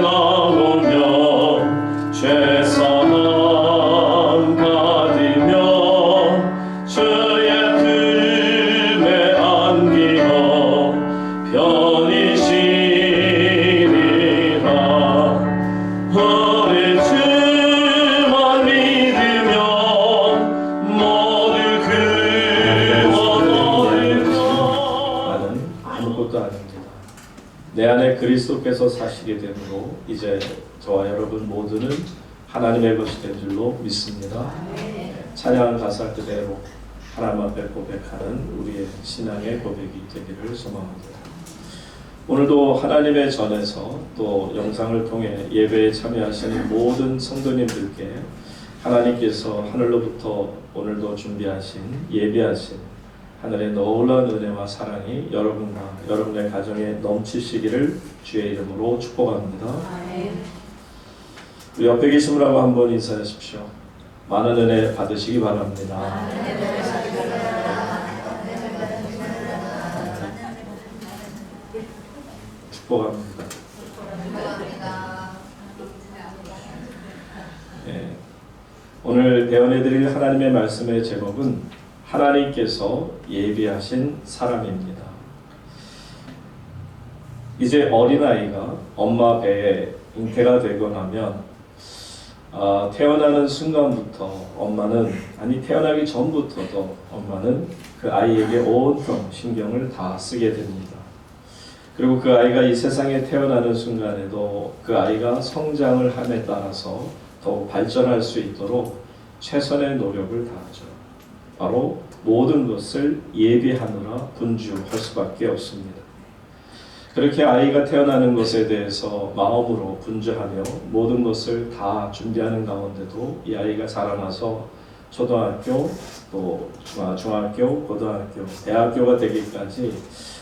나오며 죄사함 받으며 주의 품에 안기어 편히 쉬리라. 우리 주만 믿으며 모두 그와 얻을까. 나는 아무것도 아닙니다. 내 안에 그리스도께서 사시게 되므로 이제 저와 여러분 모두는 하나님의 것이 된 줄로 믿습니다. 찬양 가사 그대로 하나님 앞에 고백하는 우리의 신앙의 고백이 되기를 소망합니다. 오늘도 하나님의 전에서 또 영상을 통해 예배에 참여하시는 모든 성도님들께 하나님께서 하늘로부터 오늘도 준비하신 예비하신 하늘의 놀라운 은혜와 사랑이 여러분과 여러분의 가정에 넘치시기를 주의 이름으로 축복합니다. 우리 옆에 계신 분하고 한번 인사하십시오. 많은 은혜 받으시기 바랍니다. 축복합니다. 네. 오늘 배워내드릴 하나님의 말씀의 제목은 하나님께서 예비하신 사람입니다. 이제 어린아이가 엄마 배에 잉태가 되고 나면 태어나는 순간부터 엄마는, 아니 태어나기 전부터도 엄마는 그 아이에게 온통 신경을 다 쓰게 됩니다. 그리고 그 아이가 이 세상에 태어나는 순간에도 그 아이가 성장을 함에 따라서 더욱 발전할 수 있도록 최선의 노력을 다하죠. 바로 모든 것을 예비하느라 분주할 수밖에 없습니다. 그렇게 아이가 태어나는 것에 대해서 마음으로 분주하며 모든 것을 다 준비하는 가운데도 이 아이가 자라나서 초등학교, 또 중학교, 고등학교, 대학교가 되기까지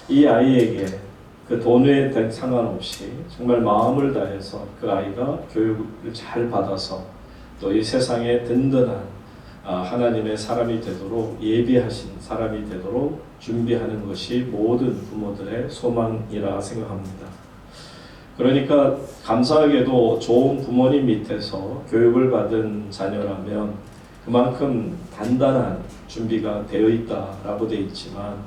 이 아이에게 그 돈에 상관없이 정말 마음을 다해서 그 아이가 교육을 잘 받아서 또 이 세상에 든든한 하나님의 사람이 되도록 예비하신 사람이 되도록 준비하는 것이 모든 부모들의 소망이라 생각합니다. 그러니까 감사하게도 좋은 부모님 밑에서 교육을 받은 자녀라면 그만큼 단단한 준비가 되어 있다라고 되어 있지만,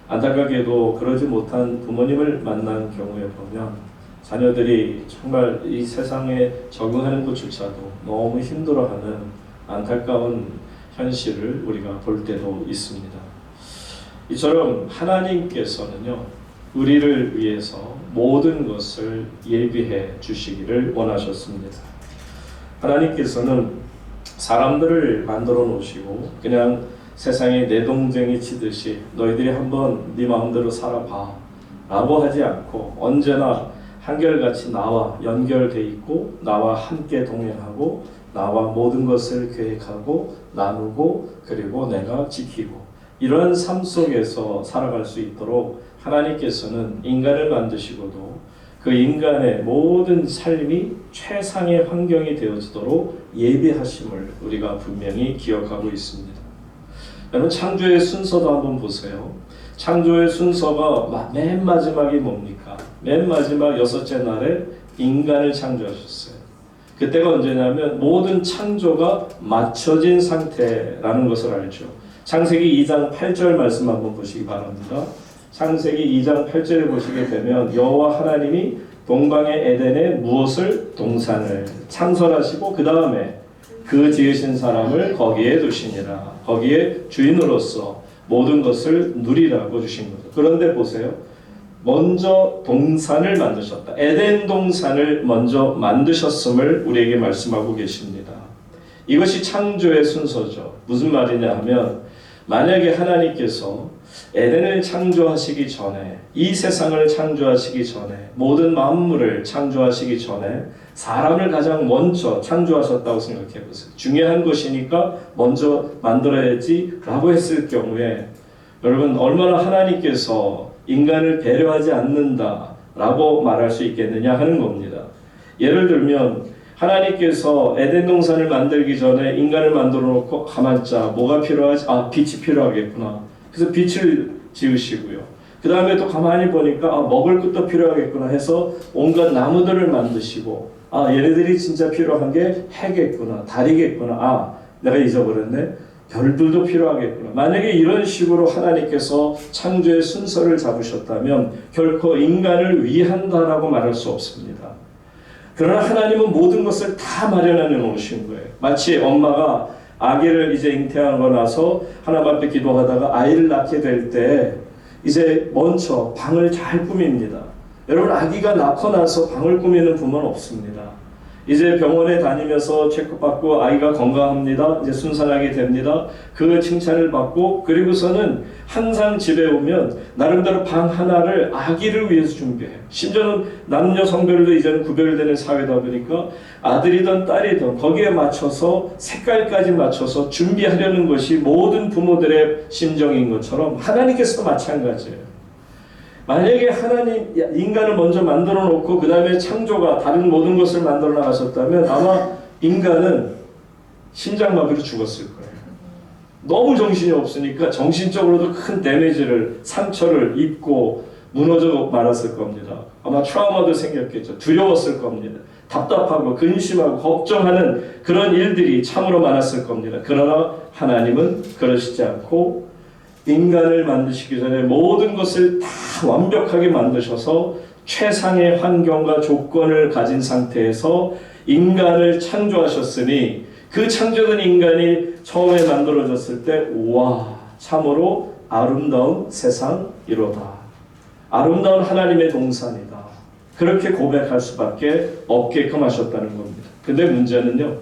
안타깝게도 그러지 못한 부모님을 만난 경우에 보면 자녀들이 정말 이 세상에 적응하는 것조차도 너무 힘들어하는 안타까운 현실을 우리가 볼 때도 있습니다. 이처럼 하나님께서는요, 우리를 위해서 모든 것을 예비해 주시기를 원하셨습니다. 하나님께서는 사람들을 만들어 놓으시고 그냥 세상에 내동쟁이 치듯이 너희들이 한번 네 마음대로 살아봐 라고 하지 않고 언제나 한결같이 나와 연결돼 있고 나와 함께 동행하고 나와 모든 것을 계획하고 나누고 그리고 내가 지키고 이러한 삶 속에서 살아갈 수 있도록 하나님께서는 인간을 만드시고도 그 인간의 모든 삶이 최상의 환경이 되어지도록 예비하심을 우리가 분명히 기억하고 있습니다. 여러분, 창조의 순서도 한번 보세요. 창조의 순서가 맨 마지막이 뭡니까? 맨 마지막 여섯째 날에 인간을 창조하셨어요. 그때가 언제냐면 모든 창조가 맞춰진 상태라는 것을 알죠. 창세기 2장 8절 말씀 한번 보시기 바랍니다. 창세기 2장 8절에 보시게 되면 여호와 하나님이 동방의 에덴에 무엇을? 동산을 창설하시고 그 다음에 그 지으신 사람을 거기에 두시니라. 거기에 주인으로서 모든 것을 누리라고 주신 거죠. 그런데 보세요. 먼저 동산을 만드셨다. 에덴 동산을 먼저 만드셨음을 우리에게 말씀하고 계십니다. 이것이 창조의 순서죠. 무슨 말이냐 하면 만약에 하나님께서 에덴을 창조하시기 전에, 이 세상을 창조하시기 전에, 모든 만물을 창조하시기 전에 사람을 가장 먼저 창조하셨다고 생각해 보세요. 중요한 것이니까 먼저 만들어야지 라고 했을 경우에 여러분, 얼마나 하나님께서 인간을 배려하지 않는다 라고 말할 수 있겠느냐 하는 겁니다. 예를 들면 하나님께서 에덴 동산을 만들기 전에 인간을 만들어 놓고 가만있자 뭐가 필요하지? 빛이 필요하겠구나. 그래서 빛을 지으시고요. 그 다음에 또 가만히 보니까 먹을 것도 필요하겠구나 해서 온갖 나무들을 만드시고 얘네들이 진짜 필요한 게 해겠구나, 달이겠구나, 내가 잊어버렸네, 별들도 필요하겠구나. 만약에 이런 식으로 하나님께서 창조의 순서를 잡으셨다면 결코 인간을 위한다라고 말할 수 없습니다. 그러나 하나님은 모든 것을 다 마련해 놓으신 거예요. 마치 엄마가 아기를 이제 잉태하고 나서 하나님 앞에 기도하다가 아이를 낳게 될 때 이제 먼저 방을 잘 꾸밉니다. 여러분, 아기가 낳고 나서 방을 꾸미는 부모는 없습니다. 이제 병원에 다니면서 체크받고 아이가 건강합니다. 이제 순산하게 됩니다. 그 칭찬을 받고 그리고서는 항상 집에 오면 나름대로 방 하나를 아기를 위해서 준비해요. 심지어는 남녀 성별도 이제는 구별되는 사회다 보니까 아들이든 딸이든 거기에 맞춰서 색깔까지 맞춰서 준비하려는 것이 모든 부모들의 심정인 것처럼 하나님께서도 마찬가지예요. 만약에 하나님 인간을 먼저 만들어 놓고 그 다음에 창조가 다른 모든 것을 만들어 나가셨다면 아마 인간은 심장마비로 죽었을 거예요. 너무 정신이 없으니까 정신적으로도 큰 데미지를, 상처를 입고 무너져 말았을 겁니다. 아마 트라우마도 생겼겠죠. 두려웠을 겁니다. 답답하고 근심하고 걱정하는 그런 일들이 참으로 많았을 겁니다. 그러나 하나님은 그러시지 않고 인간을 만드시기 전에 모든 것을 다 완벽하게 만드셔서 최상의 환경과 조건을 가진 상태에서 인간을 창조하셨으니 그 창조된 인간이 처음에 만들어졌을 때 와, 참으로 아름다운 세상이로다. 아름다운 하나님의 동산이다. 그렇게 고백할 수밖에 없게끔 하셨다는 겁니다. 근데 문제는요,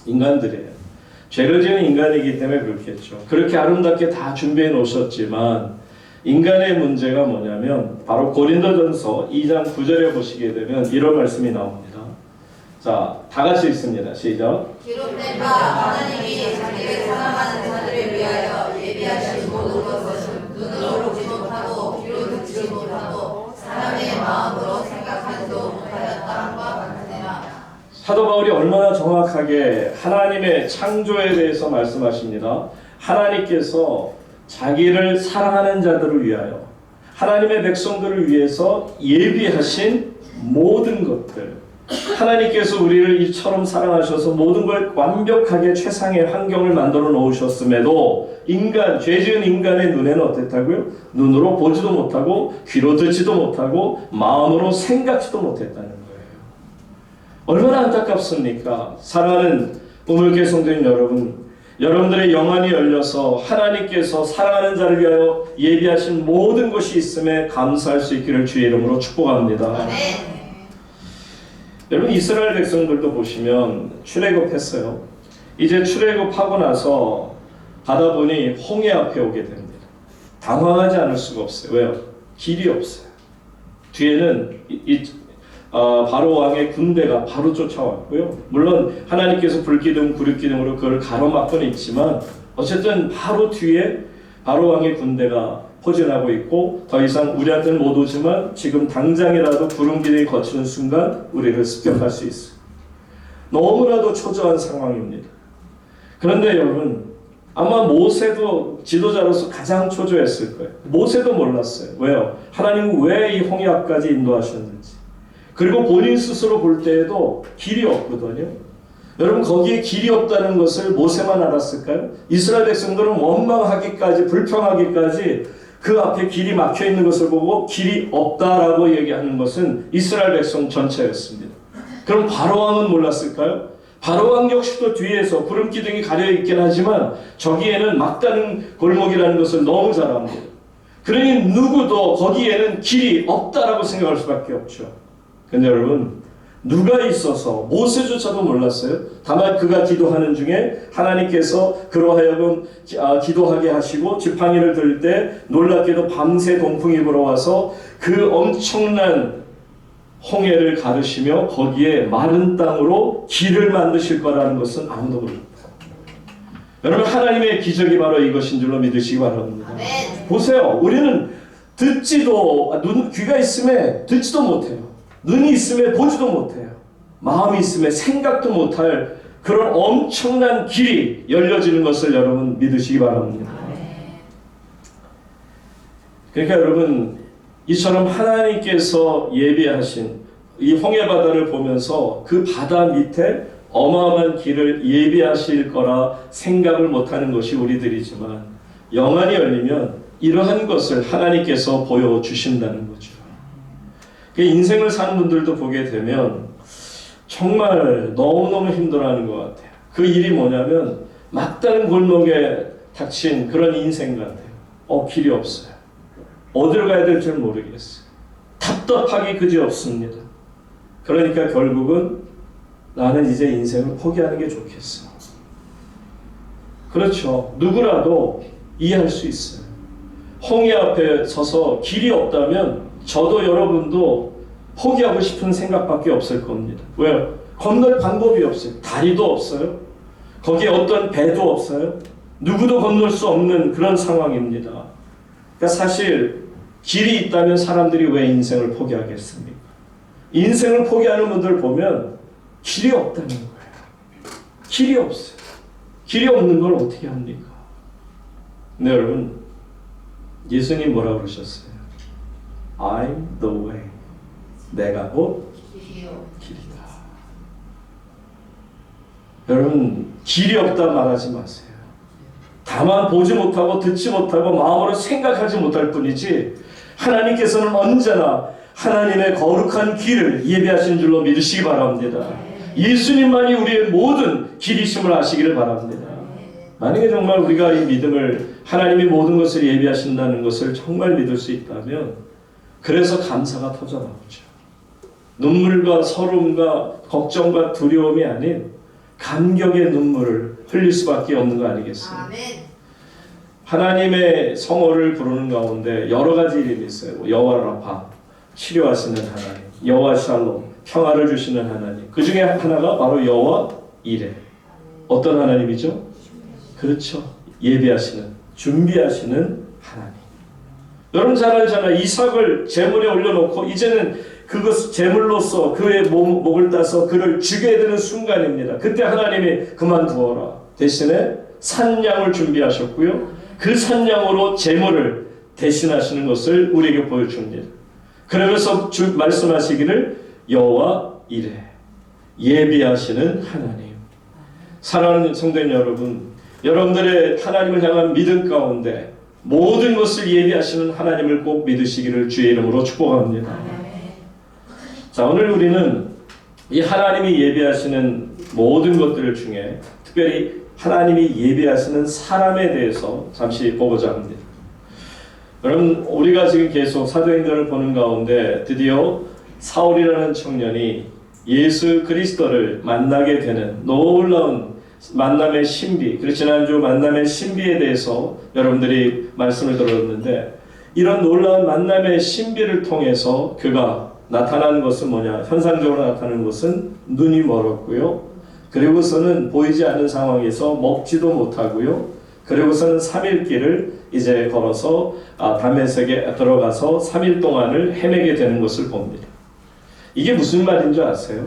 인간들이에요. 죄를 지은 인간이기 때문에 그렇겠죠. 그렇게 아름답게 다 준비해 놓으셨지만 인간의 문제가 뭐냐면 바로 고린도전서 2장 9절에 보시게 되면 이런 말씀이 나옵니다. 자, 다 같이 읽습니다. 시작. 기록된 바 하나님이 자기를 사랑하는 자들을 위하여 예비하신 모든 것은 눈으로 보지 못하고 귀로 듣지 못하고 사람의 마음으로 생각하지도 못하였다는 바 같으니라. 사도 바울이 얼마나 정확하게 하나님의 창조에 대해서 말씀하십니다. 하나님께서 자기를 사랑하는 자들을 위하여 하나님의 백성들을 위해서 예비하신 모든 것들, 하나님께서 우리를 이처럼 사랑하셔서 모든 걸 완벽하게 최상의 환경을 만들어 놓으셨음에도 인간, 죄지은 인간의 눈에는 어땠다고요? 눈으로 보지도 못하고 귀로 듣지도 못하고 마음으로 생각지도 못했다는 거예요. 얼마나 안타깝습니까? 사랑하는 우물교회 성도님 여러분, 여러분들의 영안이 열려서 하나님께서 사랑하는 자를 위하여 예비하신 모든 것이 있음에 감사할 수 있기를 주의 이름으로 축복합니다. 여러분, 이스라엘 백성들도 보시면 출애굽했어요. 이제 출애굽하고 나서 가다 보니 홍해 앞에 오게 됩니다. 당황하지 않을 수가 없어요. 왜요? 길이 없어요. 뒤에는 바로 왕의 군대가 바로 쫓아왔고요. 물론 하나님께서 불기둥, 구름기둥으로 그걸 가로막고는 있지만 어쨌든 바로 뒤에 바로 왕의 군대가 포진하고 있고 더 이상 우리한테는 못 오지만 지금 당장이라도 구름기둥이 거치는 순간 우리를 습격할 수 있어요. 너무나도 초조한 상황입니다. 그런데 여러분, 아마 모세도 지도자로서 가장 초조했을 거예요. 모세도 몰랐어요. 왜요? 하나님은 왜 이 홍해 앞까지 인도하셨는지. 그리고 본인 스스로 볼 때에도 길이 없거든요. 여러분, 거기에 길이 없다는 것을 모세만 알았을까요? 이스라엘 백성들은 원망하기까지, 불평하기까지 그 앞에 길이 막혀 있는 것을 보고 길이 없다라고 얘기하는 것은 이스라엘 백성 전체였습니다. 그럼 바로왕은 몰랐을까요? 바로왕 역시도 뒤에서 구름기둥이 가려 있긴 하지만 저기에는 막다른 골목이라는 것을 너무 잘 압니다. 그러니 누구도 거기에는 길이 없다라고 생각할 수밖에 없죠. 근데 여러분, 누가 있어서 모세조차도 몰랐어요. 다만 그가 기도하는 중에 하나님께서 그로 하여금 기도하게 하시고 지팡이를 들 때 놀랍게도 밤새 동풍이 불어와서 그 엄청난 홍해를 가르시며 거기에 마른 땅으로 길을 만드실 거라는 것은 아무도 모릅니다. 여러분, 하나님의 기적이 바로 이것인 줄로 믿으시기 바랍니다. 보세요. 우리는 듣지도, 귀가 있음에 듣지도 못해요. 눈이 있음에 보지도 못해요. 마음이 있음에 생각도 못할 그런 엄청난 길이 열려지는 것을 여러분 믿으시기 바랍니다. 그러니까 여러분, 이처럼 하나님께서 예비하신 이 홍해 바다를 보면서 그 바다 밑에 어마어마한 길을 예비하실 거라 생각을 못하는 것이 우리들이지만, 영안이 열리면 이러한 것을 하나님께서 보여주신다는 거죠. 인생을 사는 분들도 보게 되면 정말 너무너무 힘들어하는 것 같아요. 그 일이 뭐냐면 막다른 골목에 닥친 그런 인생 같아요. 길이 없어요. 어디로 가야 될지 모르겠어요. 답답하기 그지없습니다. 그러니까 결국은 나는 이제 인생을 포기하는 게 좋겠어. 그렇죠. 누구라도 이해할 수 있어요. 홍해 앞에 서서 길이 없다면 저도 여러분도 포기하고 싶은 생각밖에 없을 겁니다. 왜요? 건널 방법이 없어요. 다리도 없어요. 거기에 어떤 배도 없어요. 누구도 건널 수 없는 그런 상황입니다. 그러니까 사실 길이 있다면 사람들이 왜 인생을 포기하겠습니까? 인생을 포기하는 분들 보면 길이 없다는 거예요. 길이 없어요. 길이 없는 걸 어떻게 합니까? 네, 여러분, 예수님 뭐라고 그러셨어요? I'm the way. 내가 곧 길이다. 여러분, 길이 없다 말하지 마세요. 다만 보지 못하고 듣지 못하고 마음으로 생각하지 못할 뿐이지, 하나님께서는 언제나 하나님의 거룩한 길을 예비하신 줄로 믿으시기 바랍니다. 예수님만이 우리의 모든 길이심을 아시기를 바랍니다. 만약에 정말 우리가 이 믿음을, 하나님이 모든 것을 예비하신다는 것을 정말 믿을 수 있다면, 그래서 감사가 터져나오죠. 눈물과 서름과 걱정과 두려움이 아닌 감격의 눈물을 흘릴 수밖에 없는 거 아니겠어요? 하나님의 성호를 부르는 가운데 여러 가지 이름이 있어요. 여호와 라파, 치료하시는 하나님, 여호와 샬롬, 평화를 주시는 하나님. 그 중에 하나가 바로 여호와 이레. 어떤 하나님이죠? 그렇죠. 예비하시는, 준비하시는 하나님. 여러분 잘 알잖아요. 이삭을 제물에 올려놓고 이제는 그것 제물로서 그의 목을 따서 그를 죽여야 되는 순간입니다. 그때 하나님이 그만두어라. 대신에 산양을 준비하셨고요. 그 산양으로 제물을 대신하시는 것을 우리에게 보여줍니다. 그러면서 말씀하시기를 여호와 이레, 예비하시는 하나님. 사랑하는 성도님 여러분, 여러분들의 하나님을 향한 믿음 가운데 모든 것을 예비하시는 하나님을 꼭 믿으시기를 주의 이름으로 축복합니다. 자, 오늘 우리는 이 하나님이 예비하시는 모든 것들 중에 특별히 하나님이 예비하시는 사람에 대해서 잠시 보고자 합니다. 여러분, 우리가 지금 계속 사도행전을 보는 가운데 드디어 사울이라는 청년이 예수 그리스도를 만나게 되는 놀라운 만남의 신비, 그리고 지난주 만남의 신비에 대해서 여러분들이 말씀을 들었는데, 이런 놀라운 만남의 신비를 통해서 그가 나타난 것은 뭐냐? 현상적으로 나타나는 것은 눈이 멀었고요. 그리고서는 보이지 않는 상황에서 먹지도 못하고요. 그리고서는 3일 길을 이제 걸어서 다메섹에 들어가서 3일 동안을 헤매게 되는 것을 봅니다. 이게 무슨 말인 줄 아세요?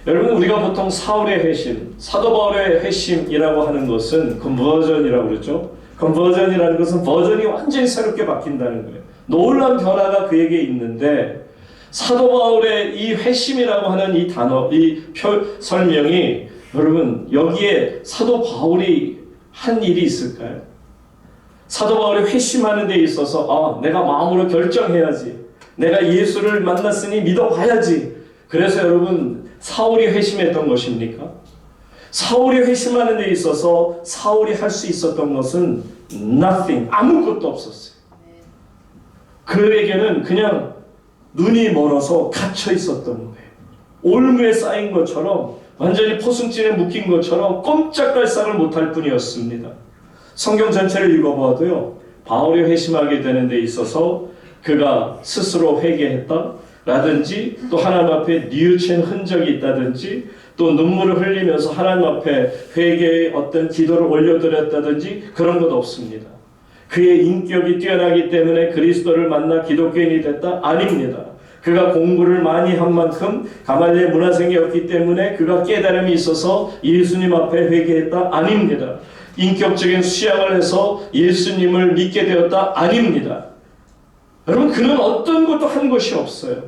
여러분, 우리가 보통 사울의 회심, 사도 바울의 회심이라고 하는 것은 컨버전이라고 그러죠. 컨버전이라는 것은 버전이 완전히 새롭게 바뀐다는 거예요. 놀라운 변화가 그에게 있는데, 사도 바울의 이 회심이라고 하는 이 단어, 이 설명이 여러분 여기에 사도 바울이 한 일이 있을까요? 사도 바울이 회심하는 데 있어서 내가 마음으로 결정해야지, 내가 예수를 만났으니 믿어봐야지. 그래서 여러분 사울이 회심했던 것입니까? 사울이 회심하는 데 있어서 사울이 할 수 있었던 것은 nothing, 아무것도 없었어요. 그에게는 그냥 눈이 멀어서 갇혀 있었던 거예요. 올무에 쌓인 것처럼, 완전히 포승진에 묶인 것처럼 꼼짝달싹을 못할 뿐이었습니다. 성경 전체를 읽어봐도요, 바울이 회심하게 되는 데 있어서 그가 스스로 회개했다라든지, 또 하나님 앞에 뉘우친 흔적이 있다든지, 또 눈물을 흘리면서 하나님 앞에 회개의 어떤 기도를 올려드렸다든지 그런 것 없습니다. 그의 인격이 뛰어나기 때문에 그리스도를 만나 기독교인이 됐다? 아닙니다. 그가 공부를 많이 한 만큼 가말리엘 문화생이었기 때문에 그가 깨달음이 있어서 예수님 앞에 회개했다? 아닙니다. 인격적인 수양을 해서 예수님을 믿게 되었다? 아닙니다. 여러분, 그는 어떤 것도 한 것이 없어요.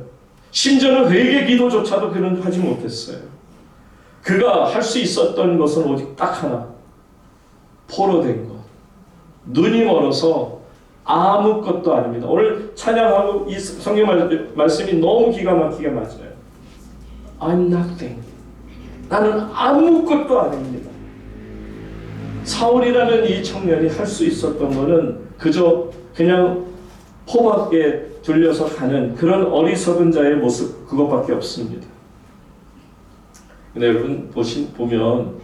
심지어는 회개 기도조차도 그는 하지 못했어요. 그가 할 수 있었던 것은 오직 딱 하나, 포로된 것. 눈이 멀어서 아무것도 아닙니다. 오늘 찬양하고 이 성경 말씀이 너무 기가 막히게 맞아요. I'm nothing. 나는 아무것도 아닙니다. 사울이라는 이 청년이 할 수 있었던 것은 그저 그냥 포밖에 둘려서 가는 그런 어리석은 자의 모습, 그것밖에 없습니다. 근데 여러분 보면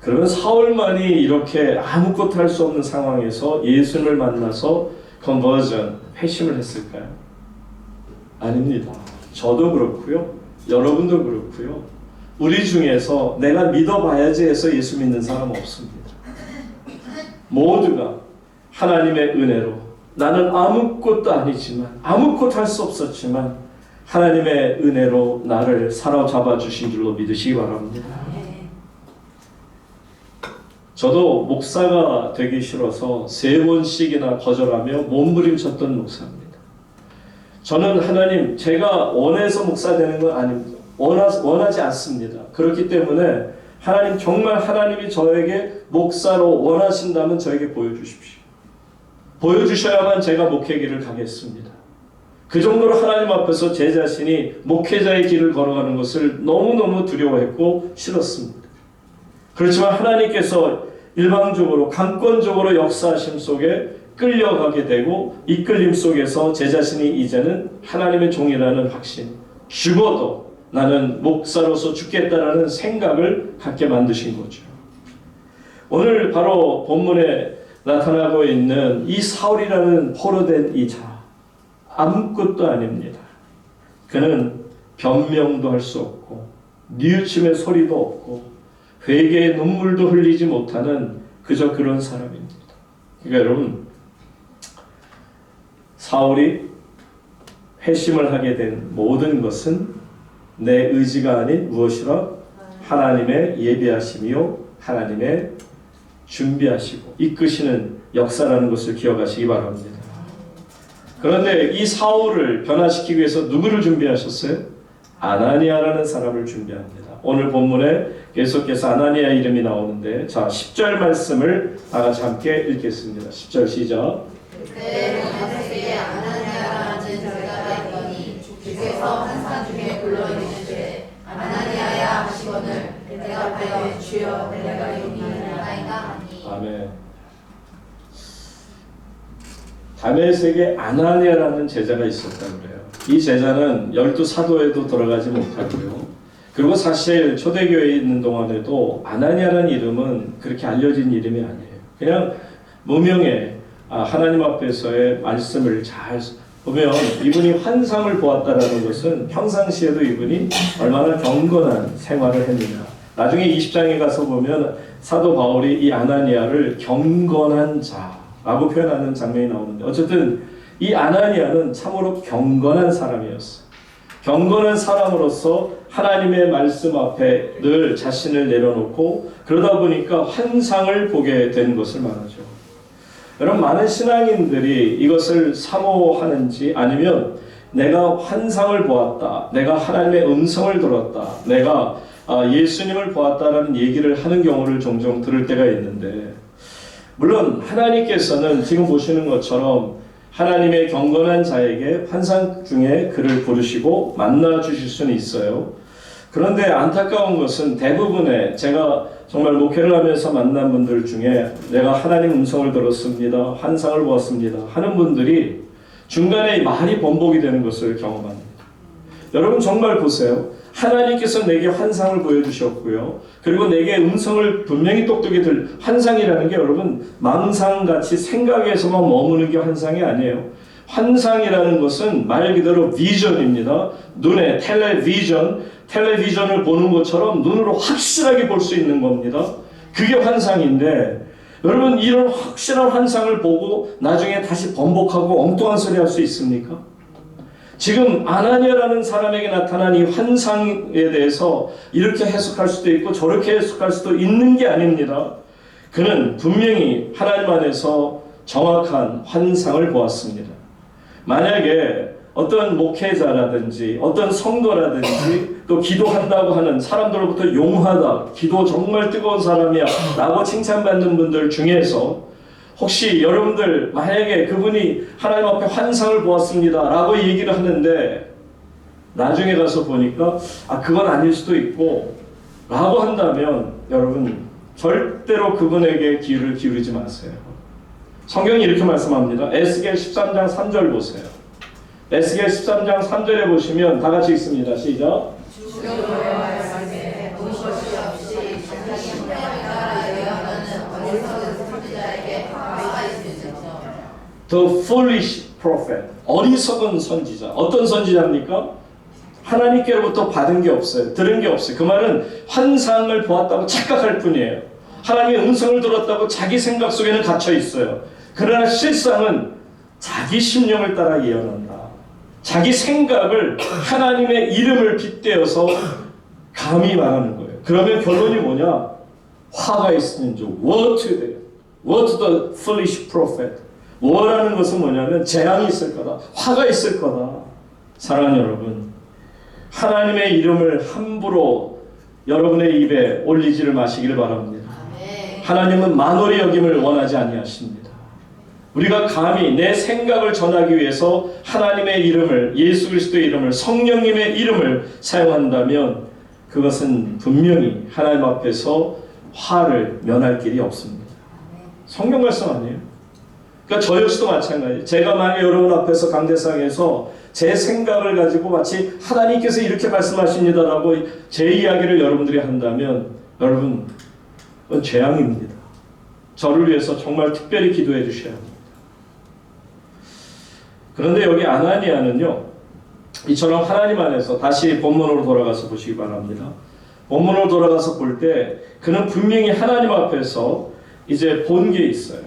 그러면 사울만이 이렇게 아무것도 할 수 없는 상황에서 예수님을 만나서 컨버전, 회심을 했을까요? 아닙니다. 저도 그렇고요. 여러분도 그렇고요. 우리 중에서 내가 믿어봐야지 해서 예수 믿는 사람 없습니다. 모두가 하나님의 은혜로 나는 아무것도 아니지만 아무것도 할 수 없었지만 하나님의 은혜로 나를 사로잡아 주신 줄로 믿으시기 바랍니다. 저도 목사가 되기 싫어서 3번씩이나 거절하며 몸부림쳤던 목사입니다. 저는 하나님, 제가 원해서 목사 되는 건 아닙니다. 원하지 않습니다. 그렇기 때문에 하나님, 정말 하나님이 저에게 목사로 원하신다면 저에게 보여주십시오. 보여주셔야만 제가 목회 길을 가겠습니다. 그 정도로 하나님 앞에서 제 자신이 목회자의 길을 걸어가는 것을 너무너무 두려워했고 싫었습니다. 그렇지만 하나님께서 일방적으로 강권적으로 역사하심 속에 끌려가게 되고 이끌림 속에서 제 자신이 이제는 하나님의 종이라는 확신, 죽어도 나는 목사로서 죽겠다라는 생각을 갖게 만드신 거죠. 오늘 바로 본문에 나타나고 있는 이 사울이라는 포로된 이 자, 아무것도 아닙니다. 그는 변명도 할 수 없고 뉘우침의 소리도 없고 회개의 눈물도 흘리지 못하는 그저 그런 사람입니다. 그러니까 여러분, 사울이 회심을 하게 된 모든 것은 내 의지가 아닌 무엇이라? 하나님의 예비하심이요 하나님의 준비하시고 이끄시는 역사라는 것을 기억하시기 바랍니다. 그런데 이 사울을 변화시키기 위해서 누구를 준비하셨어요? 아나니아라는 사람을 준비합니다. 오늘 본문에 계속해서 아나니아 이름이 나오는데, 자 10절 말씀을 다 같이 함께 읽겠습니다. 10절 시작. 그때 다메섹에 아나니아라는 제자가 있더니 주께서 환상 중에 불러이르시되 아나니아야 하시거늘 대답하여 주여 내가 여기 있나이다 하니. 아멘. 다메섹에 아나니아라는 제자가 있었다고 그래요. 이 제자는 12사도에도 들어가지 못하고요. 그리고 사실 초대교회에 있는 동안에도 아나니아라는 이름은 그렇게 알려진 이름이 아니에요. 그냥 무명의 하나님 앞에서의 말씀을 잘 보면 이분이 환상을 보았다라는 것은 평상시에도 이분이 얼마나 경건한 생활을 했느냐. 나중에 20장에 가서 보면 사도 바울이 이 아나니아를 경건한 자라고 표현하는 장면이 나오는데, 어쨌든 이 아나니아는 참으로 경건한 사람이었어요. 경건한 사람으로서 하나님의 말씀 앞에 늘 자신을 내려놓고 그러다 보니까 환상을 보게 된 것을 말하죠. 여러분, 많은 신앙인들이 이것을 사모하는지 아니면 내가 환상을 보았다, 내가 하나님의 음성을 들었다, 내가 예수님을 보았다라는 얘기를 하는 경우를 종종 들을 때가 있는데, 물론 하나님께서는 지금 보시는 것처럼 하나님의 경건한 자에게 환상 중에 그를 부르시고 만나 주실 수는 있어요. 그런데 안타까운 것은 대부분의, 제가 정말 목회를 하면서 만난 분들 중에 내가 하나님 음성을 들었습니다, 환상을 보았습니다 하는 분들이 중간에 말이 번복이 되는 것을 경험합니다. 여러분 정말 보세요. 하나님께서 내게 환상을 보여주셨고요. 그리고 내게 음성을 분명히 똑똑히 환상이라는 게 여러분 망상같이 생각에서만 머무는 게 환상이 아니에요. 환상이라는 것은 말 그대로 비전입니다. 눈에 텔레비전을 보는 것처럼 눈으로 확실하게 볼 수 있는 겁니다. 그게 환상인데, 여러분 이런 확실한 환상을 보고 나중에 다시 번복하고 엉뚱한 소리 할 수 있습니까? 지금 아나니아라는 사람에게 나타난 이 환상에 대해서 이렇게 해석할 수도 있고 저렇게 해석할 수도 있는 게 아닙니다. 그는 분명히 하나님 안에서 정확한 환상을 보았습니다. 만약에 어떤 목회자라든지 어떤 성도라든지 또 기도한다고 하는 사람들로부터 용하다, 기도 정말 뜨거운 사람이야 라고 칭찬받는 분들 중에서 혹시 여러분들 만약에 그분이 하나님 앞에 환상을 보았습니다 라고 얘기를 하는데 나중에 가서 보니까 그건 아닐 수도 있고 라고 한다면 여러분 절대로 그분에게 귀를 기울이지 마세요. 성경이 이렇게 말씀합니다. 에스겔 13장 3절 보세요. 에스겔 13장 3절에 보시면 다 같이 읽습니다. 시작. The foolish prophet. 어리석은 선지자. 어떤 선지자입니까? 하나님께로부터 받은 게 없어요. 들은 게 없어요. 그 말은 환상을 보았다고 착각할 뿐이에요. 하나님의 음성을 들었다고 자기 생각 속에는 갇혀 있어요. 그러나 실상은 자기 심령을 따라 예언한다. 자기 생각을 하나님의 이름을 빗대어서 감히 말하는 거예요. 그러면 결론이 뭐냐? 화가 있으면 좀 woe to the foolish prophet. woe라는 것은 뭐냐면 재앙이 있을 거다. 화가 있을 거다. 사랑하는 여러분, 하나님의 이름을 함부로 여러분의 입에 올리지를 마시기를 바랍니다. 하나님은 만홀히 여김을 원하지 아니하십니다. 우리가 감히 내 생각을 전하기 위해서 하나님의 이름을, 예수 그리스도의 이름을, 성령님의 이름을 사용한다면 그것은 분명히 하나님 앞에서 화를 면할 길이 없습니다. 성경 말씀 아니에요? 그러니까 저 역시도 마찬가지예요. 제가 만약 여러분 앞에서 강대상에서 제 생각을 가지고 마치 하나님께서 이렇게 말씀하십니다라고 제 이야기를 여러분들이 한다면 여러분 그건 재앙입니다. 저를 위해서 정말 특별히 기도해 주셔야 합니다. 그런데 여기 아나니아는요, 이처럼 하나님 안에서 다시 본문으로 돌아가서 보시기 바랍니다. 본문으로 돌아가서 볼 때 그는 분명히 하나님 앞에서 이제 본 게 있어요.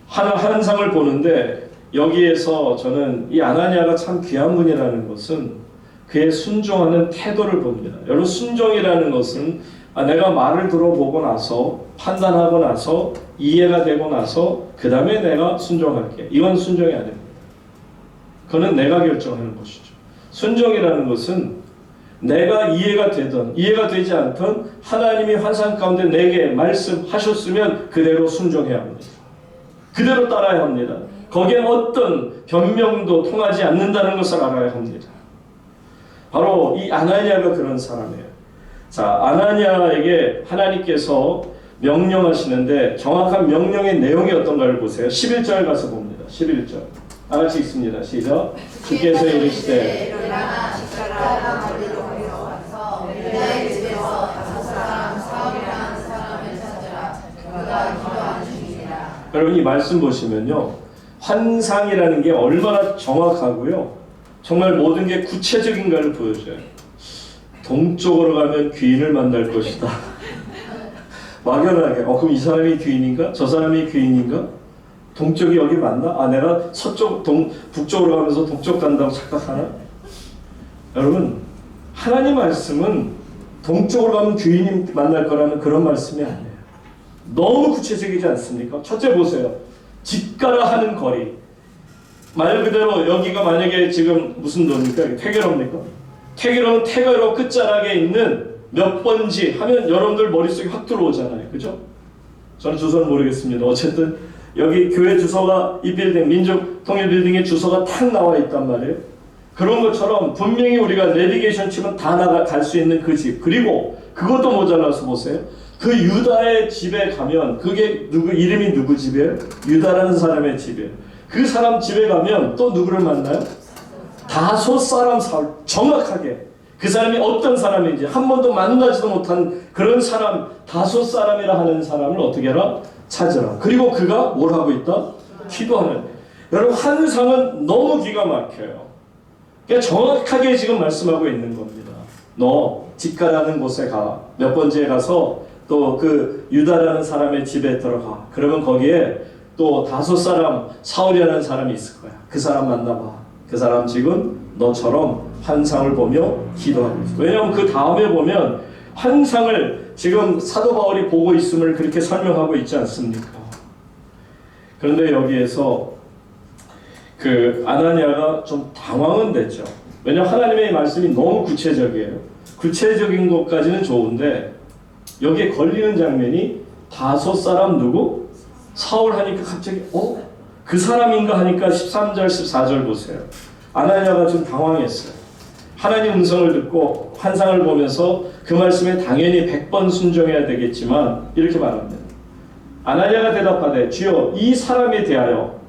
환상을 보는데 여기에서 저는 이 아나니아가 참 귀한 분이라는 것은 그의 순종하는 태도를 봅니다. 여러분, 순종이라는 것은 내가 말을 들어보고 나서 판단하고 나서 이해가 되고 나서 그 다음에 내가 순종할게. 이건 순종이 아닙니다. 그건 내가 결정하는 것이죠. 순종이라는 것은 내가 이해가 되든 이해가 되지 않든 하나님이 환상 가운데 내게 말씀하셨으면 그대로 순종해야 합니다. 그대로 따라야 합니다. 거기에 어떤 변명도 통하지 않는다는 것을 알아야 합니다. 바로 이 아나니아가 그런 사람이에요. 자, 아나니아에게 하나님께서 명령하시는데 정확한 명령의 내용이 어떤가를 보세요. 11절 가서 봅니다. 11절. 다 같이 읽습니다. 시작. 주께서 이르시되 여러분, 이 말씀 보시면요, 환상이라는 게 얼마나 정확하고요, 정말 모든 게 구체적인가를 보여줘요. 동쪽으로 가면 귀인을 만날 것이다. 막연하게 그럼 이 사람이 귀인인가? 저 사람이 귀인인가? 동쪽이 여기 맞나? 내가 서쪽, 북쪽으로 가면서 동쪽 간다고 착각하나? 여러분, 하나님 말씀은 동쪽으로 가면 귀인이 만날 거라는 그런 말씀이 아니에요. 너무 구체적이지 않습니까? 첫째 보세요. 집 가라 하는 거리. 말 그대로 여기가 만약에 지금 무슨 도입니까? 태계로입니까? 태계로는 태계로 끝자락에 있는 몇 번지 하면 여러분들 머릿속에 확 들어오잖아요. 그죠? 저는 주소는 모르겠습니다. 어쨌든 여기 교회 주소가 이 빌딩, 민족통일빌딩의 주소가 탁 나와 있단 말이에요. 그런 것처럼 분명히 우리가 내비게이션 치면 다 갈 수 있는 그 집. 그리고 그것도 모자라서 보세요. 그 유다의 집에 가면 그게 이름이 누구 집이에요? 유다라는 사람의 집이에요. 그 사람 집에 가면 또 누구를 만나요? 다소 사람 사울. 정확하게 그 사람이 어떤 사람인지 한 번도 만나지도 못한 그런 사람, 다소 사람이라 하는 사람을 어떻게 해라? 찾으라. 그리고 그가 뭘 하고 있다? 기도하는. 여러분, 환상은 너무 기가 막혀요. 그러니까 정확하게 지금 말씀하고 있는 겁니다. 너 집가라는 곳에 가. 몇 번째에 가서 또 그 유다라는 사람의 집에 들어가. 그러면 거기에 또 다섯 사람, 사울이라는 사람이 있을 거야. 그 사람 만나봐. 그 사람 지금 너처럼 환상을 보며 기도하고 있어. 왜냐하면 그 다음에 보면 환상을 지금 사도 바울이 보고 있음을 그렇게 설명하고 있지 않습니까? 그런데 여기에서 그 아나니아가 좀 당황은 됐죠. 왜냐하면 하나님의 말씀이 너무 구체적이에요. 구체적인 것까지는 좋은데 여기에 걸리는 장면이 다섯 사람 누구? 사울 하니까 갑자기 그 사람인가 하니까 13절 14절 보세요. 아나니아가 좀 당황했어요. 하나님 음성을 듣고 환상을 보면서 그 말씀에 당연히 100번 순종해야 되겠지만 이렇게 말합니다. 아나니아가 대답하되 주여 이 사람에 대하여,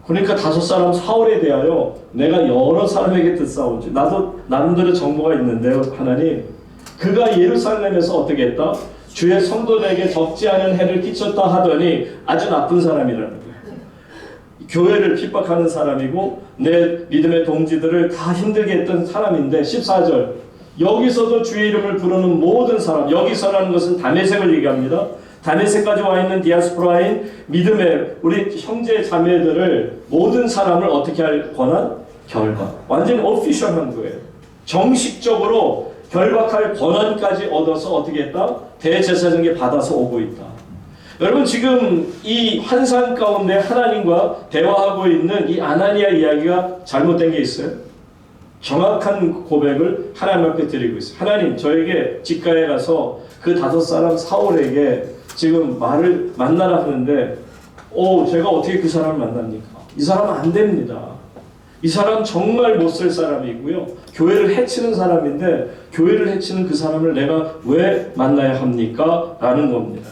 그러니까 다섯 사람 사울에 대하여 내가 여러 사람에게 듣사오지. 나도 나름대로 정보가 있는데요. 하나님, 그가 예루살렘에서 어떻게 했다? 주의 성도들에게 적지 않은 해를 끼쳤다 하더니 아주 나쁜 사람이라는 거예요. 교회를 핍박하는 사람이고 내 믿음의 동지들을 다 힘들게 했던 사람인데 14절 여기서도 주의 이름을 부르는 모든 사람, 여기서라는 것은 다메섹을 얘기합니다. 다메섹까지 와 있는 디아스포라인 믿음의 우리 형제 자매들을 모든 사람을 어떻게 할 권한? 결박. 완전히 오피셜한 거예요. 정식적으로 결박할 권한까지 얻어서 어떻게 했다? 대제사장에게 받아서 오고 있다. 여러분 지금 이 환상 가운데 하나님과 대화하고 있는 이 아나니아 이야기가 잘못된 게 있어요? 정확한 고백을 하나님 앞에 드리고 있어요. 하나님, 저에게 집가에 가서 그 다섯 사람 사울에게 지금 말을 만나라 하는데 제가 어떻게 그 사람을 만납니까? 이 사람은 안 됩니다. 이 사람 정말 못 쓸 사람이고요. 교회를 해치는 사람인데 교회를 해치는 그 사람을 내가 왜 만나야 합니까? 라는 겁니다.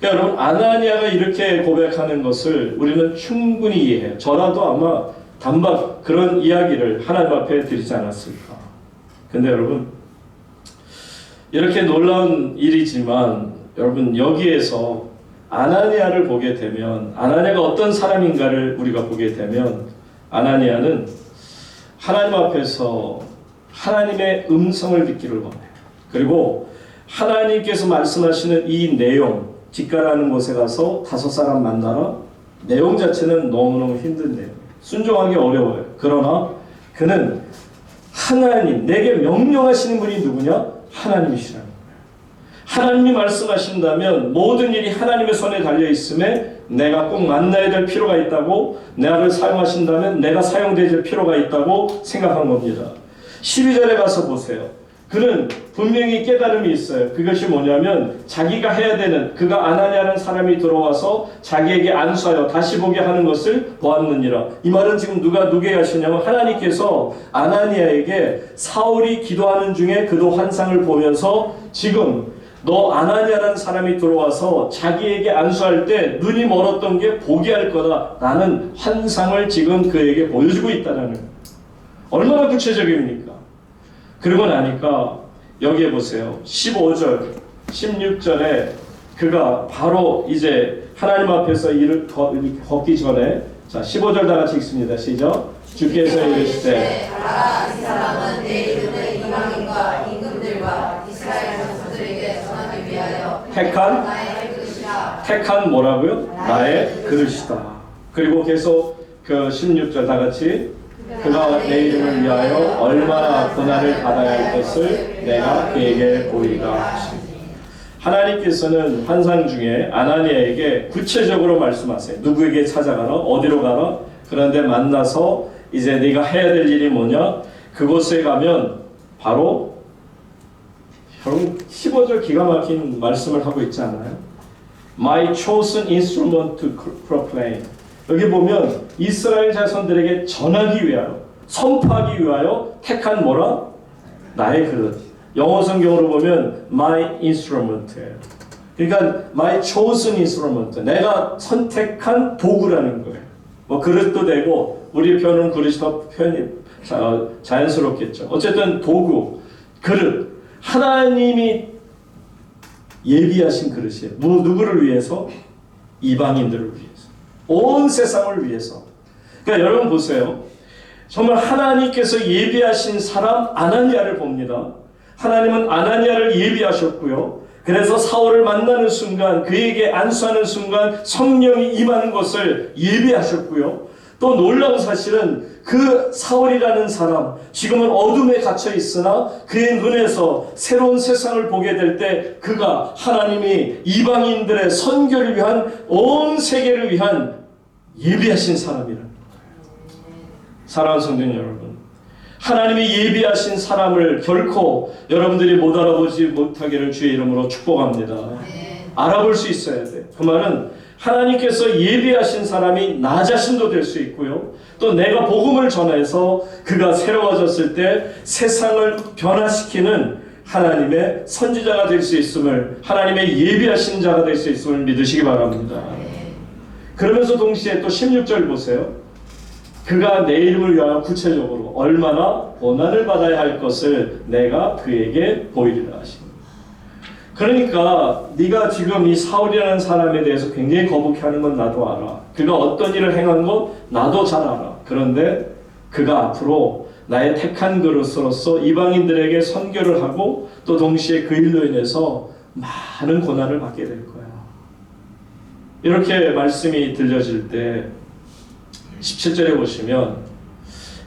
그러니까 여러분 아나니아가 이렇게 고백하는 것을 우리는 충분히 이해해요. 저라도 아마 단박 그런 이야기를 하나님 앞에 드리지 않았을까. 근데 여러분 이렇게 놀라운 일이지만 여러분 여기에서 아나니아를 보게 되면 아나니아가 어떤 사람인가를 우리가 보게 되면 아나니아는 하나님 앞에서 하나님의 음성을 듣기를 원해요. 그리고 하나님께서 말씀하시는 이 내용, 집가라는 곳에 가서 다섯 사람 만나라. 내용 자체는 너무너무 힘든 내용이에요. 순종하기 어려워요. 그러나 그는 하나님, 내게 명령하시는 분이 누구냐? 하나님이시라는 거예요. 하나님이 말씀하신다면 모든 일이 하나님의 손에 달려 있음에 내가 꼭 만나야 될 필요가 있다고, 나를 사용하신다면 내가 사용될 필요가 있다고 생각한 겁니다. 12절에 가서 보세요. 그는 분명히 깨달음이 있어요. 그것이 뭐냐면 자기가 해야 되는, 그가 아나니아라는 사람이 들어와서 자기에게 안수하여 다시 보게 하는 것을 보았느니라. 이 말은 지금 누가 누구에게 하시냐면 하나님께서 아나니아에게 사울이 기도하는 중에 그도 환상을 보면서 지금 너 아나니아라는 사람이 들어와서 자기에게 안수할 때 눈이 멀었던 게 보게 할 거다 라는 환상을 지금 그에게 보여주고 있다는 거예요. 얼마나 구체적입니까? 그러고 나니까 여기에 보세요. 15절, 16절에 그가 바로 이제 하나님 앞에서 일을 걷기 전에, 자 15절 다 같이 읽습니다. 시작. 주께서 이르시되 알아, 이 사람은 내 이름을 이방인과 임금들과 이스라엘 자손들에게 전하기 위하여 택한 나의 그릇이라. 택한 뭐라고요? 나의 그릇이다. 그리고 계속 그 16절 다 같이 그가 내 이름을 위하여 얼마나 고난을 받아야 할 것을 내가 그에게 보이리라 하시니. 하나님께서는 환상 중에 아나니아에게 구체적으로 말씀하세요. 누구에게 찾아가라? 어디로 가라? 그런데 만나서 이제 네가 해야 될 일이 뭐냐? 그곳에 가면 바로 15절 기가 막힌 말씀을 하고 있지 않아요? My chosen instrument to proclaim. 여기 보면 이스라엘 자손들에게 전하기 위하여, 선포하기 위하여 택한 뭐라? 나의 그릇. 영어 성경으로 보면 my instrument예요. 그러니까 my chosen instrument, 내가 선택한 도구라는 거예요. 뭐 그릇도 되고 우리 표현은 그릇이 더 표현이 자연스럽겠죠. 어쨌든 도구, 그릇. 하나님이 예비하신 그릇이에요. 누구를 위해서? 이방인들을 위해서. 온 세상을 위해서. 그러니까 여러분 보세요. 정말 하나님께서 예비하신 사람 아나니아를 봅니다. 하나님은 아나니아를 예비하셨고요. 그래서 사울을 만나는 순간, 그에게 안수하는 순간 성령이 임하는 것을 예비하셨고요. 또 놀라운 사실은 그 사울이라는 사람, 지금은 어둠에 갇혀 있으나 그의 눈에서 새로운 세상을 보게 될 때 그가 하나님이 이방인들의 선교를 위한, 온 세계를 위한 예비하신 사람이라는 거예요. 사랑하는 성도 여러분, 하나님이 예비하신 사람을 결코 여러분들이 못 알아보지 못하기를 주의 이름으로 축복합니다. 알아볼 수 있어야 돼. 그 말은 하나님께서 예비하신 사람이 나 자신도 될 수 있고요. 또 내가 복음을 전해서 그가 새로워졌을 때 세상을 변화시키는 하나님의 선지자가 될 수 있음을, 하나님의 예비하신 자가 될 수 있음을 믿으시기 바랍니다. 그러면서 동시에 또 16절 보세요. 그가 내 이름을 위하여 구체적으로 얼마나 고난을 받아야 할 것을 내가 그에게 보이리라 하십니다. 그러니까 네가 지금 이 사울이라는 사람에 대해서 굉장히 거북해하는 건 나도 알아. 그가 어떤 일을 행한 것 나도 잘 알아. 그런데 그가 앞으로 나의 택한 그릇으로서 이방인들에게 선교를 하고 또 동시에 그 일로 인해서 많은 고난을 받게 될 거야. 이렇게 말씀이 들려질 때 17절에 보시면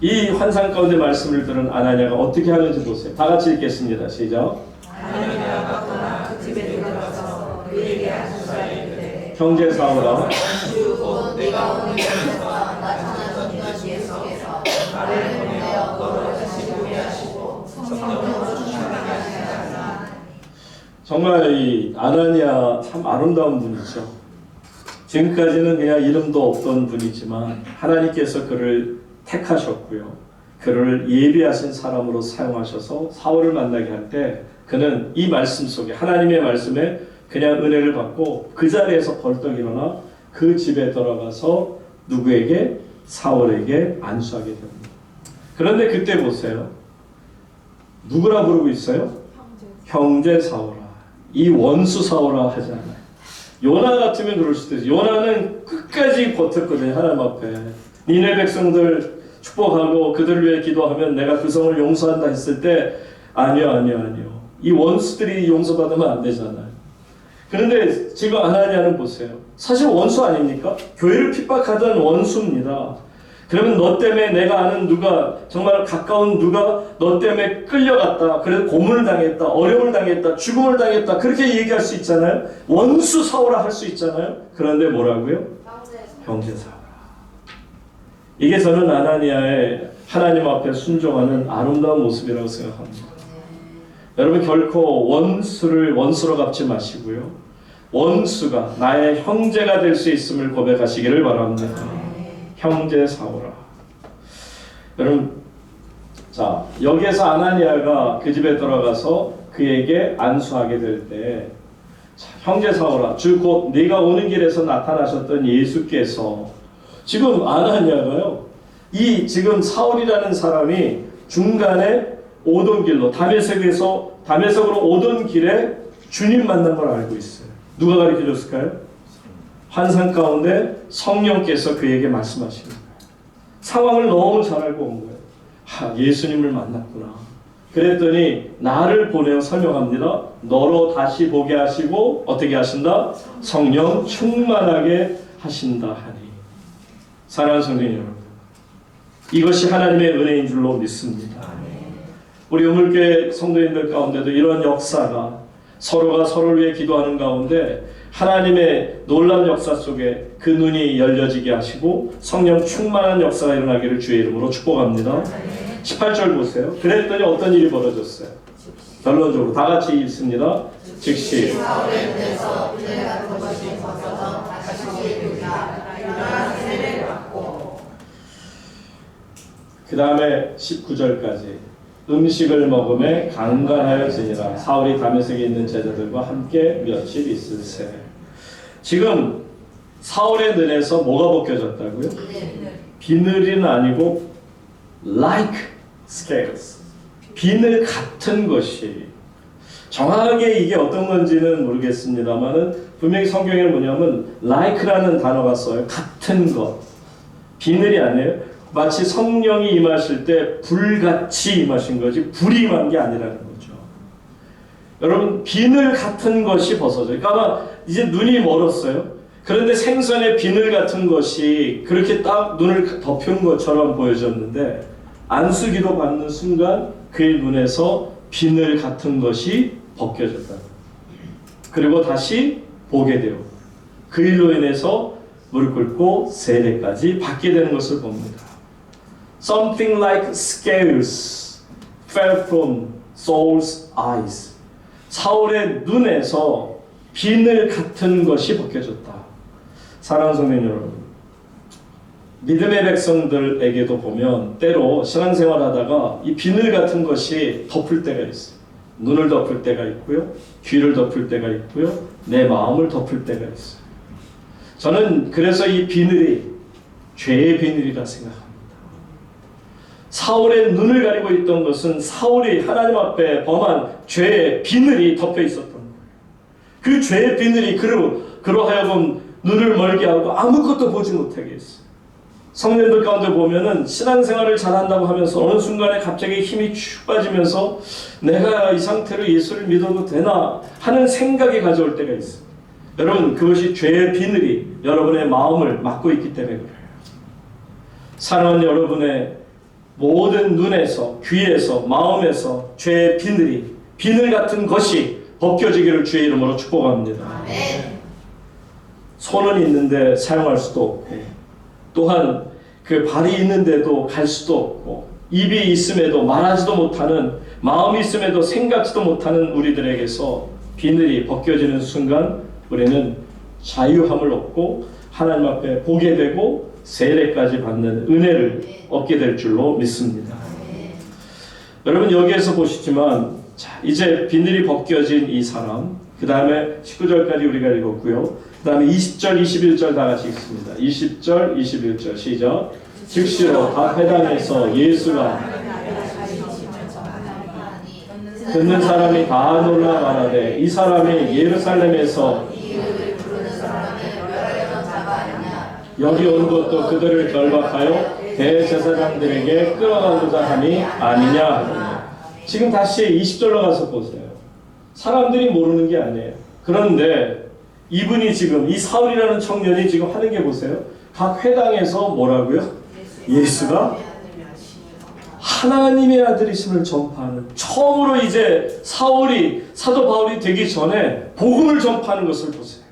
이 환상 가운데 말씀을 들은 아나니아가 어떻게 하는지 보세요. 다 같이 읽겠습니다. 시작. 아나니아가 떠나 그 집에 들어가서 그에게 안수하여 이르되 형제 사울아, 주 곧 네가 오는 곳에서 나타난 전기가 지혜 속에서 나를 보내어 너를 다시 보게 하시고 성령으로 충만하게 하시나이다. 정말 이 아나니아 참 아름다운 분이죠. 지금까지는 그냥 이름도 없던 분이지만 하나님께서 그를 택하셨고요. 그를 예비하신 사람으로 사용하셔서 사울을 만나게 할 때 그는 이 말씀 속에, 하나님의 말씀에 그냥 은혜를 받고 그 자리에서 벌떡 일어나 그 집에 들어가서 누구에게? 사울에게 안수하게 됩니다. 그런데 그때 보세요. 누구라 부르고 있어요? 형제 사울아. 이 원수 사울아 하지 않아요. 요나 같으면 그럴 수도 있어요. 요나는 끝까지 버텼거든요. 하나님 앞에. 니네 백성들 축복하고 그들을 위해 기도하면 내가 그 성을 용서한다 했을 때 아니요. 이 원수들이 용서받으면 안 되잖아요. 그런데 지금 아나니아는 보세요. 사실 원수 아닙니까? 교회를 핍박하던 원수입니다. 그러면 너 때문에 내가 아는 누가, 정말 가까운 누가 너 때문에 끌려갔다. 그래서 고문을 당했다. 어려움을 당했다. 죽음을 당했다. 그렇게 얘기할 수 있잖아요. 원수 사오라 할 수 있잖아요. 그런데 뭐라고요? 형제 사오라. 이게 저는 아나니아의 하나님 앞에 순종하는 아름다운 모습이라고 생각합니다. 여러분 결코 원수를 원수로 갚지 마시고요. 원수가 나의 형제가 될 수 있음을 고백하시기를 바랍니다. 형제 사오라. 여러분, 자 여기에서 아나니아가 그 집에 들어가서 그에게 안수하게 될 때, 형제 사오라, 주 곧 네가 오는 길에서 나타나셨던 예수께서, 지금 아나니아가요, 이 지금 사울이라는 사람이 중간에 오던 길로 다메섹으로 오던 길에 주님 만난 걸 알고 있어요. 누가 가르쳐 줬을까요? 환상 가운데 성령께서 그에게 말씀하시는 거예요. 상황을 너무 잘 알고 온 거예요. 예수님을 만났구나. 그랬더니 나를 보내어 설명합니다. 너로 다시 보게 하시고 어떻게 하신다? 성령 충만하게 하신다 하니. 사랑하는 성도 여러분, 이것이 하나님의 은혜인 줄로 믿습니다. 우리 우물교회 성도님들 가운데도 이런 역사가, 서로가 서로를 위해 기도하는 가운데 하나님의 놀라운 역사 속에 그 눈이 열려지게 하시고 성령 충만한 역사가 일어나기를 주의 이름으로 축복합니다. 18절 보세요. 그랬더니 어떤 일이 벌어졌어요? 결론적으로 다 같이 읽습니다. 즉시 사울의 눈에서 은혜 같은 것이 벗어서 다시 보이리라. 일어나 세례를 받고. 그 다음에 19절까지 음식을 먹음에 강간하여지니라. 사울이 다메섹에 있는 제자들과 함께 며칠 있을세. 지금 사울의 눈에서 뭐가 벗겨졌다고요? 비늘은 아니고 like scales, 비늘 같은 것이. 정확하게 이게 어떤 건지는 모르겠습니다만은 분명히 성경에는 뭐냐면 like라는 단어가 써요. 같은 것. 비늘이 아니에요. 마치 성령이 임하실 때 불같이 임하신 거지 불이 임한 게 아니라는 거죠. 여러분, 비늘 같은 것이 벗어져요. 그러니까 아마 이제 눈이 멀었어요. 그런데 생선의 비늘 같은 것이 그렇게 딱 눈을 덮은 것처럼 보여졌는데, 안수기도 받는 순간 그의 눈에서 비늘 같은 것이 벗겨졌다. 그리고 다시 보게 되고 그 일로 인해서 무릎 꿇고 세례까지 받게 되는 것을 봅니다. 20절 보세요. 그랬더니 어떤 일이 벌어졌어요? 20절 Something like scales fell from Saul's eyes. 사울의 눈에서 비늘 같은 것이 벗겨졌다. 사랑하는 성도 여러분, 믿음의 백성들에게도 보면 때로 신앙생활하다가 이 비늘 같은 것이 덮을 때가 있어요. 눈을 덮을 때가 있고요, 귀를 덮을 때가 있고요, 내 마음을 덮을 때가 있어요. 저는 그래서 이 비늘이 죄의 비늘이라 생각합니다. 사울의 눈을 가리고 있던 것은 사울이 하나님 앞에 범한 죄의 비늘이 덮여 있었던 거예요. 그 죄의 비늘이 그로 하여금 눈을 멀게 하고 아무것도 보지 못하게 했어요. 성년들 가운데 보면은 신앙생활을 잘한다고 하면서 어느 순간에 갑자기 힘이 축 빠지면서 내가 이 상태로 예수를 믿어도 되나 하는 생각이 가져올 때가 있어요. 여러분, 그것이 죄의 비늘이 여러분의 마음을 막고 있기 때문에 그래요. 사랑하는 여러분의 모든 눈에서, 귀에서, 마음에서 죄의 비늘 같은 것이 벗겨지기를 주의 이름으로 축복합니다. 손은 있는데 사용할 수도 없고, 또한 그 발이 있는데도 갈 수도 없고, 입이 있음에도 말하지도 못하는, 마음이 있음에도 생각지도 못하는 우리들에게서 비늘이 벗겨지는 순간 우리는 자유함을 얻고 하나님 앞에 보게 되고 세례까지 받는 은혜를 얻게 될 줄로 믿습니다. 여러분, 여기에서 보시지만 자, 이제 비늘이 벗겨진 이 사람, 그 다음에 19절까지 우리가 읽었고요. 그 다음에 20절, 21절 다 같이 읽습니다. 20절, 21절 시작. 즉시로 각 회당에서 예수가 듣는 사람이 다 놀라 말하되 이 사람이 예루살렘에서 여기 온 것도 그들을 결박하여 대제사장들에게 끌어가고자 함이 아니냐. 지금 다시 20절로 가서 보세요. 사람들이 모르는 게 아니에요. 그런데 이분이 지금 이 사울이라는 청년이 지금 하는 게 보세요. 각 회당에서 뭐라고요? 예수가 하나님의 아들이심을 전파하는, 처음으로 이제 사도 바울이 되기 전에 복음을 전파하는 것을 보세요.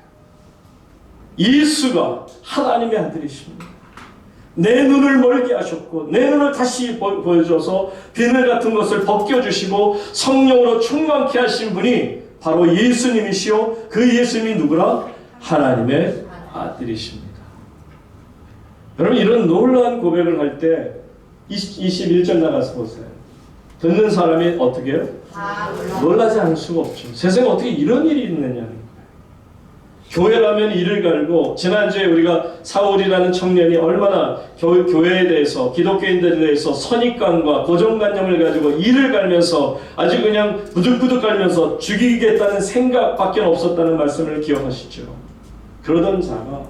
예수가 하나님의 아들이십니다. 내 눈을 멀게 하셨고 내 눈을 다시 보여줘서 비늘 같은 것을 벗겨주시고 성령으로 충만케 하신 분이 바로 예수님이시요, 그 예수님이 누구라? 하나님의 아들이십니다. 여러분, 이런 놀라운 고백을 할 때 21절 나가서 보세요. 듣는 사람이 어떻게 해요? 놀라지 않을 수가 없죠. 세상에 어떻게 이런 일이 있느냐는 거예요. 교회라면 이를 갈고, 지난주에 우리가 사울이라는 청년이 얼마나 교회에 대해서, 기독교인들에 대해서 선입관과 고정관념을 가지고 이를 갈면서 아주 그냥 부득부득 갈면서 죽이겠다는 생각밖에 없었다는 말씀을 기억하시죠. 그러던 자가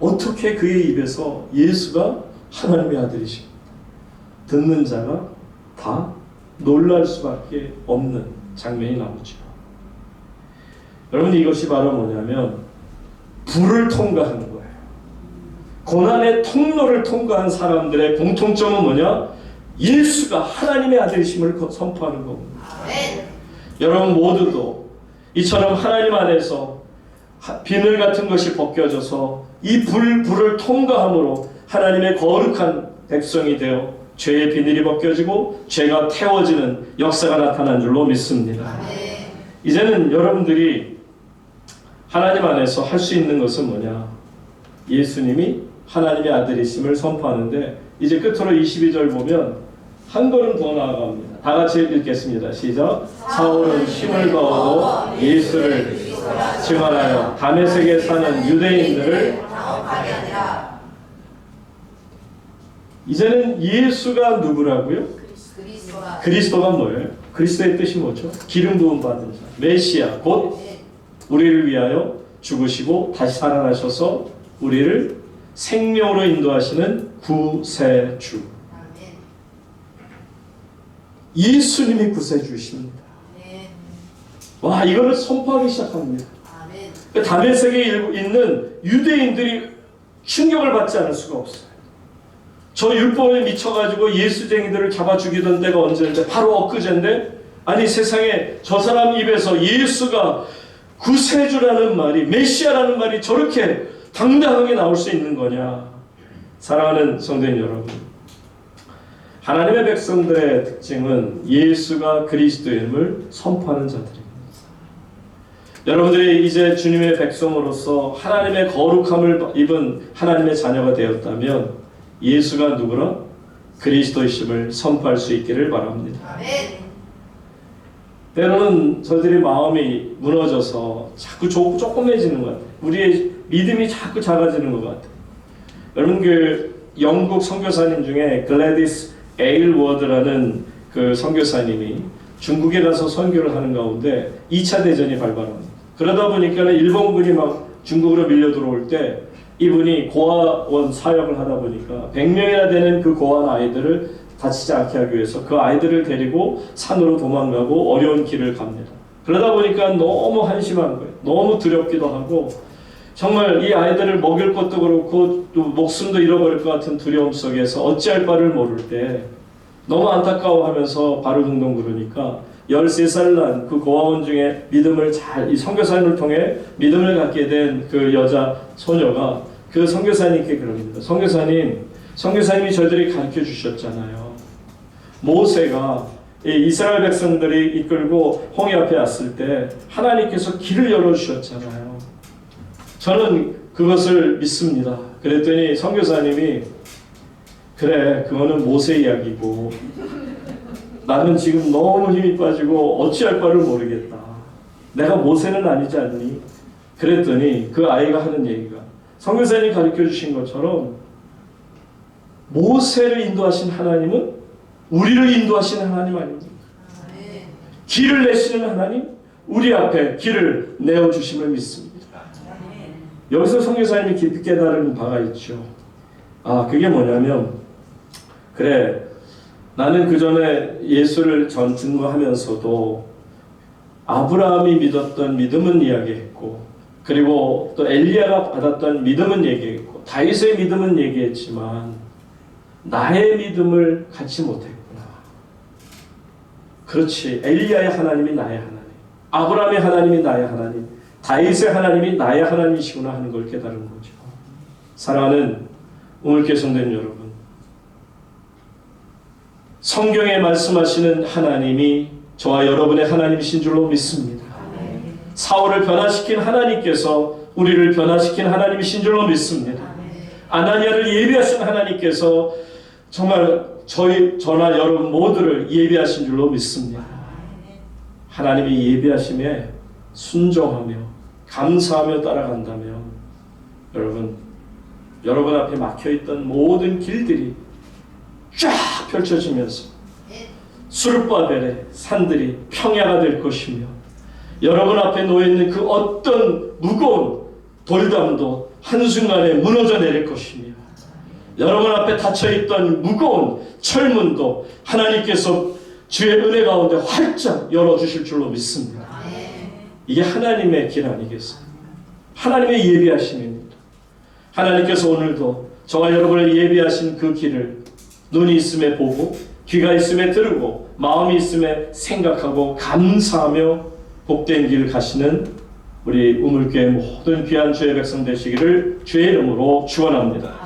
어떻게 그의 입에서 예수가 하나님의 아들이십니다. 듣는 자가 다 놀랄 수밖에 없는 장면이 나오죠. 여러분, 이것이 바로 뭐냐면 불을 통과하는 거예요. 고난의 통로를 통과한 사람들의 공통점은 뭐냐? 예수가 하나님의 아들이심을 선포하는 겁니다. 여러분 모두도 이처럼 하나님 안에서 비늘 같은 것이 벗겨져서 이 불을 통과함으로 하나님의 거룩한 백성이 되어 죄의 비늘이 벗겨지고 죄가 태워지는 역사가 나타난 줄로 믿습니다. 이제는 여러분들이 하나님 안에서 할 수 있는 것은 뭐냐? 예수님이 하나님의 아들이심을 선포하는데, 이제 끝으로 22절 보면 한 걸음 더 나아갑니다. 다 같이 읽겠습니다. 시작. 사울은 힘을 더하고 예수를 증언하여 다메섹에 사는 유대인들을 이제는 예수가 누구라고요? 그리스도가 뭐예요? 그리스도의 뜻이 뭐죠? 기름 부음 받은 자, 메시아, 곧 우리를 위하여 죽으시고 다시 살아나셔서 우리를 생명으로 인도하시는 구세주. 예수님이 구세주십니다. 와, 이거를 선포하기 시작합니다. 다메섹에 있는 유대인들이 충격을 받지 않을 수가 없어요. 저 율법에 미쳐가지고 예수쟁이들을 잡아 죽이던 때가 언제인데 바로 엊그제인데, 아니 세상에 저 사람 입에서 예수가 구세주라는 말이, 메시아라는 말이 저렇게 당당하게 나올 수 있는 거냐. 사랑하는 성도님 여러분, 하나님의 백성들의 특징은 예수가 그리스도임을 선포하는 자들입니다. 여러분들이 이제 주님의 백성으로서 하나님의 거룩함을 입은 하나님의 자녀가 되었다면 예수가 누구라? 그리스도이심을 선포할 수 있기를 바랍니다. 아멘. 때로는 저희들이 마음이 무너져서 자꾸 조그매지는 것 같아요. 우리의 믿음이 자꾸 작아지는 것 같아요. 여러분 그 영국 선교사님 중에 글래디스 에일워드라는 그 선교사님이 중국에 가서 선교를 하는 가운데 2차 대전이 발발합니다. 그러다 보니까 일본군이 막 중국으로 밀려 들어올 때 이분이 고아원 사역을 하다 보니까 100명이나 되는 그 고아원 아이들을 다치지 않게 하기 위해서 그 아이들을 데리고 산으로 도망가고 어려운 길을 갑니다. 그러다 보니까 너무 한심한 거예요. 너무 두렵기도 하고 정말 이 아이들을 먹일 것도 그렇고 또 목숨도 잃어버릴 것 같은 두려움 속에서 어찌할 바를 모를 때 너무 안타까워하면서 발을 동동 구르니까 13살 난 그 고아원 중에 믿음을 이 선교사님을 통해 믿음을 갖게 된 그 여자 소녀가 그 선교사님께 그럽니다. 선교사님이 저희들이 가르쳐 주셨잖아요. 모세가 이스라엘 백성들이 이끌고 홍해 앞에 왔을 때 하나님께서 길을 열어주셨잖아요. 저는 그것을 믿습니다. 그랬더니 선교사님이 그래 그거는 모세 이야기고 나는 지금 너무 힘이 빠지고 어찌할 바를 모르겠다. 내가 모세는 아니지 않니? 그랬더니 그 아이가 하는 얘기가 선교사님이 가르쳐 주신 것처럼 모세를 인도하신 하나님은 우리를 인도하시는 하나님 아닙니까? 길을 내시는 하나님, 우리 앞에 길을 내어주심을 믿습니다. 여기서 선교사님이 깊이 깨달은 바가 있죠. 그게 뭐냐면 그래 나는 그 전에 예수를 증거하면서도 아브라함이 믿었던 믿음은 이야기했고 그리고 또 엘리야가 받았던 믿음은 얘기했고 다윗의 믿음은 얘기했지만 나의 믿음을 갖지 못했구나. 그렇지. 엘리야의 하나님이 나의 하나님, 아브라함의 하나님이 나의 하나님, 다윗의 하나님이 나의 하나님이시구나 하는 걸 깨달은 거죠. 사랑하는 우물교회 성도님 여러분, 성경에 말씀하시는 하나님이 저와 여러분의 하나님이신 줄로 믿습니다. 사울을 변화시킨 하나님께서 우리를 변화시킨 하나님이신 줄로 믿습니다. 아나니아를 예비하신 하나님께서 정말 저나 여러분 모두를 예비하신 줄로 믿습니다. 하나님이 예비하심에 순종하며 감사하며 따라간다면 여러분 앞에 막혀있던 모든 길들이 쫙 펼쳐지면서 수르바벨의 산들이 평야가 될 것이며 여러분 앞에 놓여있는 그 어떤 무거운 돌담도 한순간에 무너져 내릴 것이며 여러분 앞에 닫혀있던 무거운 철문도 하나님께서 주의 은혜 가운데 활짝 열어주실 줄로 믿습니다. 이게 하나님의 길 아니겠습니까? 하나님의 예비하심입니다. 하나님께서 오늘도 저와 여러분을 예비하신 그 길을 눈이 있음에 보고 귀가 있음에 들으고 마음이 있음에 생각하고 감사하며 복된 길 가시는 우리 우물교회 모든 귀한 주의 백성 되시기를 주의 이름으로 축원합니다.